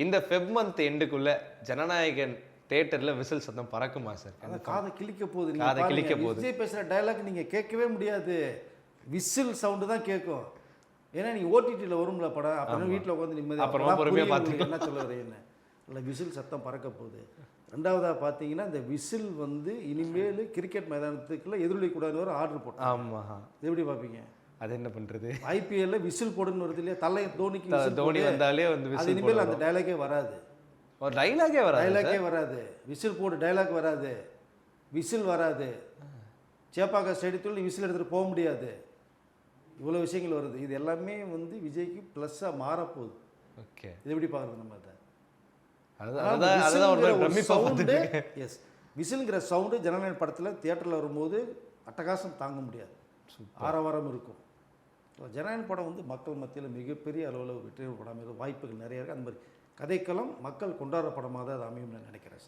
இந்த Feb month எண்டுக்குள்ள Jananayagan தியேட்டர்ல whistle சத்தம் பறக்குமா சார்? அந்த காதை கிழிக்க போகுது. காதை கிழிக்க போகுது. விஜய் பேசுகிற டைலாக் நீங்கள் கேட்கவே முடியாது. விசில் சவுண்டு தான் கேட்கும். ஏன்னா நீங்கள் ஓடிடியில் வரும்ல படம், அப்புறம் வீட்டில் உட்காந்து நிம்மதி அப்புறமா பொறுமையாக பார்த்துக்கலாம். என்ன சொல்ல வரீங்க? இல்லை விசில் சத்தம் பறக்க போகுது. ரெண்டாவதாக பார்த்தீங்கன்னா இந்த விசில் வந்து இனிமேல் கிரிக்கெட் மைதானத்துக்குள்ள எதிரொலிக்கூடாதுன்னு ஒரு ஆர்டர் போட்டோம். ஆமாம். எப்படி பார்ப்பீங்க? அது என்ன பண்றது? ஐபிஎல்ல விசில் போடுன்னு வருது இல்லையா, தலை தோனிக்கு தோனி வந்தாலே வந்து அது விசில் இனிமேல் அந்த டைலாகே வராது. ஒரு டைலாகே வராது. டைலாகே வராது. விசில் போடு டைலாக் வராது. விசில் வராது. சேப்பாக்க ஸ்டேடியத்தில் விசில் எடுத்துகிட்டு போக முடியாது. இவ்வளோ விஷயங்கள் வருது. இது எல்லாமே வந்து விஜய்க்கு ப்ளஸ்ஸாக மாறப்போகுது. ஓகே, இது எப்படி பார்க்குறது நம்ம? அதை எஸ், விசில்ங்கிற சவுண்டு ஜனநாயக படத்தில் தியேட்டரில் வரும்போது அட்டகாசம் தாங்க முடியாது. ஆரவாரம் இருக்கும். ஜனநாயக படம் வந்து மக்கள் மத்தியில் மிகப்பெரிய அளவில் வெற்றி படம் வாய்ப்புகள் நிறைய இருக்குது. அந்த மாதிரி கதைக்களம் மக்கள் கொண்டாடுற படமாக தான் அது அமையும்னு நினைக்கிறேன்.